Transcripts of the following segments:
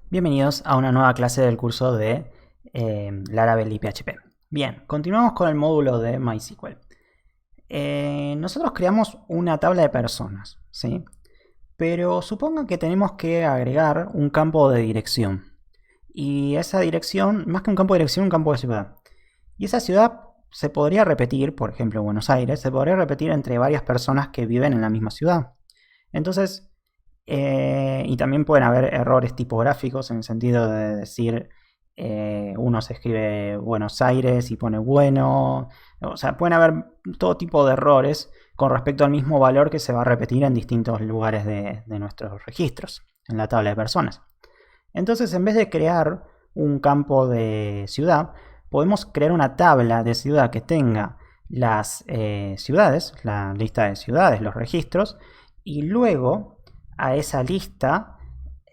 Bienvenidos a una nueva clase del curso de Laravel y PHP. Bien, continuamos con el módulo de MySQL. Nosotros creamos una tabla de personas, ¿sí? Pero supongan que tenemos que agregar un campo de dirección. Y esa dirección, más que un campo de dirección, un campo de ciudad. Y esa ciudad se podría repetir, por ejemplo Buenos Aires, se podría repetir entre varias personas que viven en la misma ciudad. Entonces, y también pueden haber errores tipográficos en el sentido de decir uno se escribe Buenos Aires y pone bueno. O sea, pueden haber todo tipo de errores con respecto al mismo valor que se va a repetir en distintos lugares de nuestros registros, en la tabla de personas. Entonces, en vez de crear un campo de ciudad, podemos crear una tabla de ciudad que tenga las ciudades, la lista de ciudades, los registros, y luego a esa lista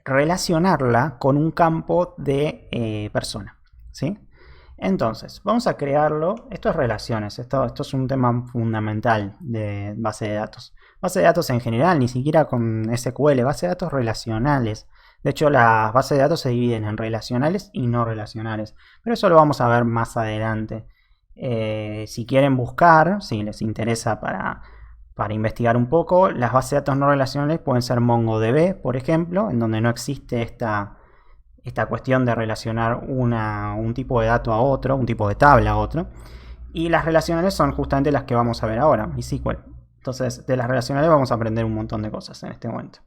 relacionarla con un campo de persona, ¿sí? Entonces, vamos a crearlo. Esto es relaciones, esto es un tema fundamental de base de datos. Base de datos en general, ni siquiera con SQL, base de datos relacionales. De hecho, las bases de datos se dividen en relacionales y no relacionales, pero eso lo vamos a ver más adelante. Si quieren buscar, si les interesa para investigar un poco, las bases de datos no relacionales pueden ser MongoDB, por ejemplo, en donde no existe esta cuestión de relacionar un tipo de dato a otro, un tipo de tabla a otro. Y las relacionales son justamente las que vamos a ver ahora, MySQL. Entonces, de las relacionales vamos a aprender un montón de cosas en este momento.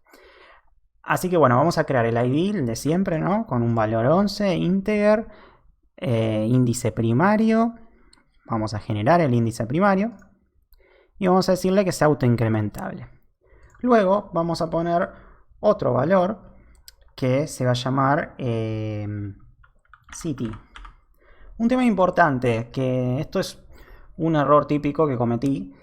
Así que bueno, vamos a crear el ID, el de siempre, ¿no? Con un valor 11, integer, índice primario. Vamos a generar el índice primario. Y vamos a decirle que sea autoincrementable. Luego vamos a poner otro valor que se va a llamar city. Un tema importante, que esto es un error típico que cometí.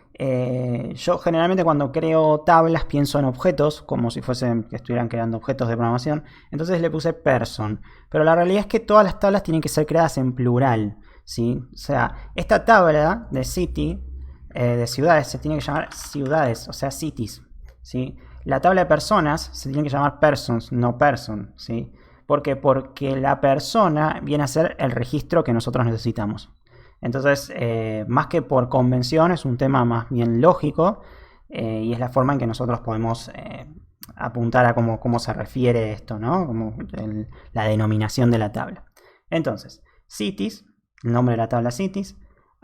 Yo generalmente cuando creo tablas pienso en objetos, como si fuesen que estuvieran creando objetos de programación. Entonces le puse person. Pero la realidad es que todas las tablas tienen que ser creadas en plural, ¿sí? O sea, esta tabla de city, de ciudades, se tiene que llamar ciudades, o sea, cities, ¿sí? La tabla de personas se tiene que llamar persons, no person, ¿sí? ¿Por qué? Porque la persona viene a ser el registro que nosotros necesitamos. Entonces, más que por convención, es un tema más bien lógico y es la forma en que nosotros podemos apuntar a cómo se refiere esto, ¿no? Como la denominación de la tabla. Entonces, cities, el nombre de la tabla cities,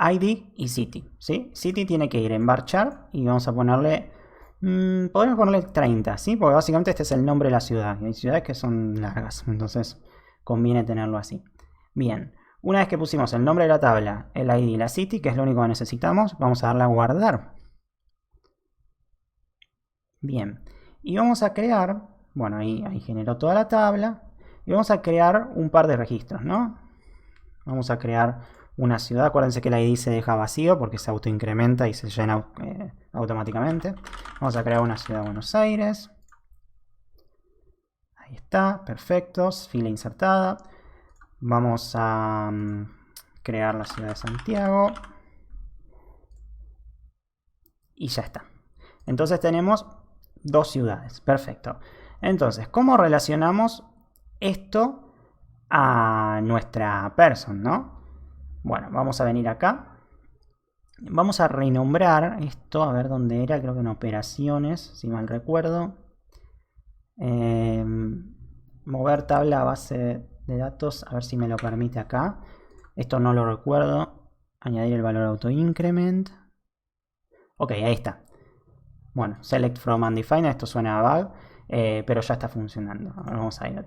ID y city, ¿sí? City tiene que ir en varchar y vamos a ponerle, podemos ponerle 30, ¿sí? Porque básicamente este es el nombre de la ciudad y hay ciudades que son largas, entonces conviene tenerlo así. Bien. Una vez que pusimos el nombre de la tabla, el ID y la city, que es lo único que necesitamos, vamos a darle a guardar. Bien. Y vamos a crear, bueno, ahí generó toda la tabla. Y vamos a crear un par de registros, ¿no? Vamos a crear una ciudad. Acuérdense que el ID se deja vacío porque se autoincrementa y se llena automáticamente. Vamos a crear una ciudad de Buenos Aires. Ahí está, perfecto, fila insertada. Vamos a crear la ciudad de Santiago. Y ya está. Entonces tenemos dos ciudades. Perfecto. Entonces, ¿cómo relacionamos esto a nuestra person, no? Bueno, vamos a venir acá. Vamos a renombrar esto. A ver dónde era. Creo que en operaciones, si mal recuerdo. Mover tabla a base de datos, a ver si me lo permite acá. Esto no lo recuerdo. Añadir el valor autoincrement. Ok, ahí está. Bueno, select from undefined, esto suena a bug, pero ya está funcionando. Ahora vamos a ir.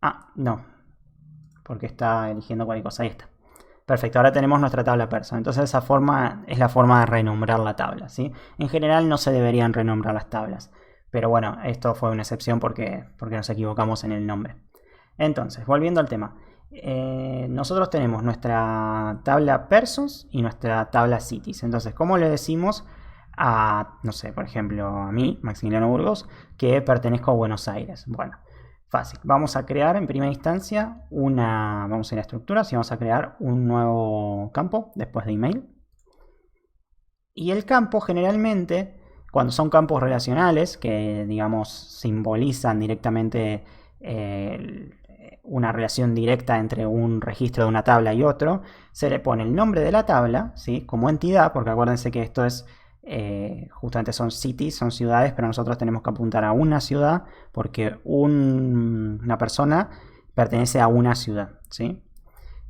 Ah, no, porque está eligiendo cualquier cosa. Ahí está. Perfecto, ahora tenemos nuestra tabla person. Entonces esa forma es la forma de renombrar la tabla, ¿sí? En general no se deberían renombrar las tablas. Pero bueno, esto fue una excepción porque nos equivocamos en el nombre. Entonces, volviendo al tema. Nosotros tenemos nuestra tabla persons y nuestra tabla cities. Entonces, ¿cómo le decimos a, no sé, por ejemplo, a mí, Maximiliano Burgos, que pertenezco a Buenos Aires? Bueno, fácil. Vamos a crear en primera instancia vamos a ir a estructuras y vamos a crear un nuevo campo después de email. Y el campo generalmente, cuando son campos relacionales, que digamos simbolizan directamente una relación directa entre un registro de una tabla y otro, se le pone el nombre de la tabla, ¿sí? Como entidad, porque acuérdense que esto es justamente son cities, son ciudades, pero nosotros tenemos que apuntar a una ciudad porque una persona pertenece a una ciudad, ¿sí?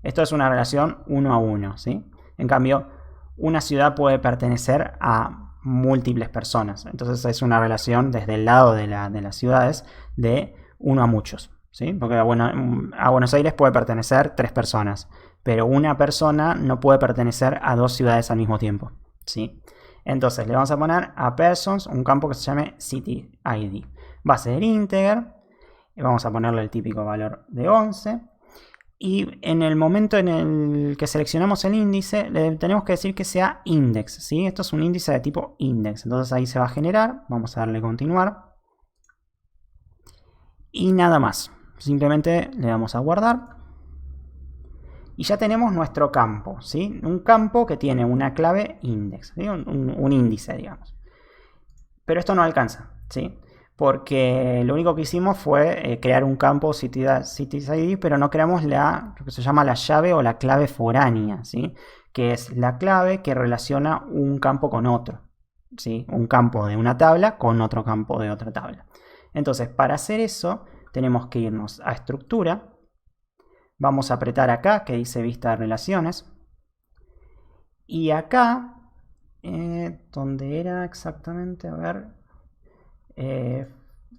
Esto es una relación uno a uno, ¿sí? En cambio, una ciudad puede pertenecer a múltiples personas. Entonces es una relación desde el lado de las ciudades de uno a muchos, ¿sí? Porque a Buenos Aires puede pertenecer 3 personas, pero una persona no puede pertenecer a 2 ciudades al mismo tiempo, ¿sí? Entonces le vamos a poner a persons un campo que se llame city ID. Va a ser integer. Vamos a ponerle el típico valor de 11. Y en el momento en el que seleccionamos el índice, le tenemos que decir que sea index, ¿sí? Esto es un índice de tipo index. Entonces ahí se va a generar. Vamos a darle continuar. Y nada más. Simplemente le damos a guardar. Y ya tenemos nuestro campo, ¿sí? Un campo que tiene una clave index, ¿sí? un índice, digamos. Pero esto no alcanza, ¿sí? Porque lo único que hicimos fue crear un campo CitiesID, pero no creamos lo que se llama la llave o la clave foránea, ¿sí? Que es la clave que relaciona un campo con otro, ¿sí? Un campo de una tabla con otro campo de otra tabla. Entonces, para hacer eso, tenemos que irnos a estructura. Vamos a apretar acá, que dice vista de relaciones. Y acá, ¿dónde era exactamente? A ver.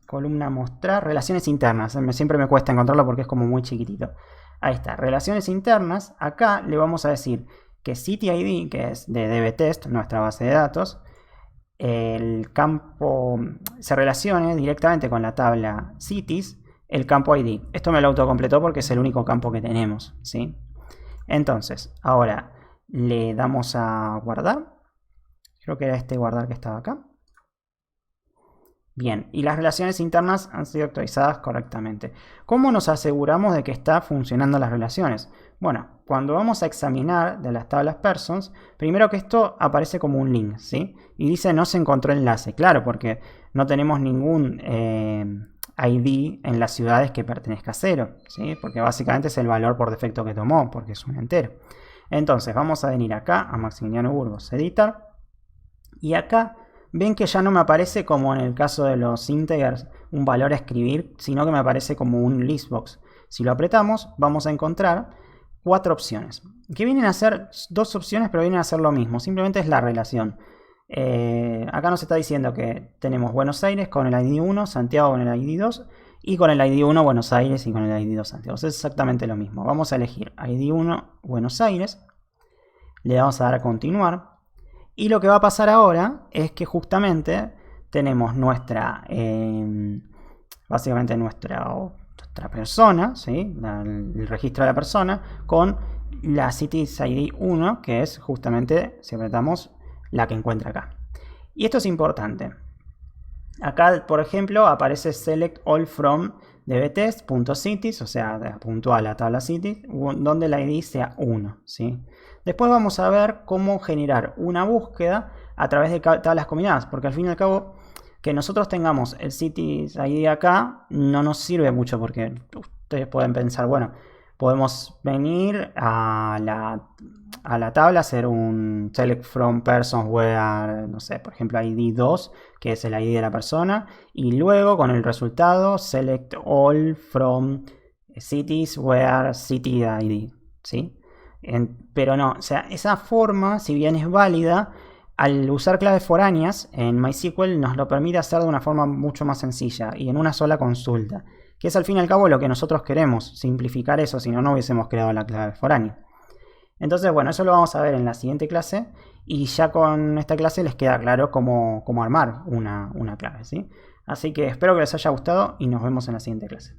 Columna mostrar, relaciones internas. Siempre me cuesta encontrarlo porque es como muy chiquitito. Ahí está, relaciones internas. Acá le vamos a decir que CityID, que es de DBTest, nuestra base de datos, el campo se relacione directamente con la tabla cities, el campo ID. Esto me lo autocompletó porque es el único campo que tenemos, ¿sí? Entonces, ahora le damos a guardar. Creo que era este guardar que estaba acá. Bien, y las relaciones internas han sido actualizadas correctamente. ¿Cómo nos aseguramos de que está funcionando las relaciones? Bueno, cuando vamos a examinar de las tablas persons, primero que esto aparece como un link, ¿sí? Y dice no se encontró enlace. Claro, porque no tenemos ningún ID en las ciudades que pertenezca a 0, ¿sí? Porque básicamente es el valor por defecto que tomó, porque es un entero. Entonces vamos a venir acá a Maximiliano Burgos, editar, y acá ven que ya no me aparece como en el caso de los integers un valor a escribir, sino que me aparece como un listbox. Si lo apretamos, vamos a encontrar 4 opciones, que vienen a ser 2 opciones, pero vienen a ser lo mismo, simplemente es la relación. Acá nos está diciendo que tenemos Buenos Aires con el ID 1, Santiago con el ID 2, y con el ID 1 Buenos Aires y con el ID 2 Santiago. Es exactamente lo mismo. Vamos a elegir ID 1 Buenos Aires, le vamos a dar a continuar. Y lo que va a pasar ahora es que justamente tenemos básicamente nuestra persona, ¿sí? El registro de la persona con la CityID 1, que es justamente, si apretamos, la que encuentra acá. Y esto es importante. Acá, por ejemplo, aparece select all from dbtest.cities, o sea, puntual a la tabla cities, donde la ID sea 1, ¿sí? Después vamos a ver cómo generar una búsqueda a través de tablas combinadas, porque al fin y al cabo que nosotros tengamos el cities ID acá no nos sirve mucho, porque ustedes pueden pensar, bueno, podemos venir a la tabla, hacer un select from persons where, no sé, por ejemplo ID 2, que es el ID de la persona, y luego con el resultado select all from cities where city ID, ¿sí? Pero no, o sea, esa forma, si bien es válida, al usar claves foráneas en MySQL nos lo permite hacer de una forma mucho más sencilla y en una sola consulta, que es al fin y al cabo lo que nosotros queremos, simplificar eso, si no, no hubiésemos creado la clave foránea. Entonces, bueno, eso lo vamos a ver en la siguiente clase y ya con esta clase les queda claro cómo armar una clave, ¿sí? Así que espero que les haya gustado y nos vemos en la siguiente clase.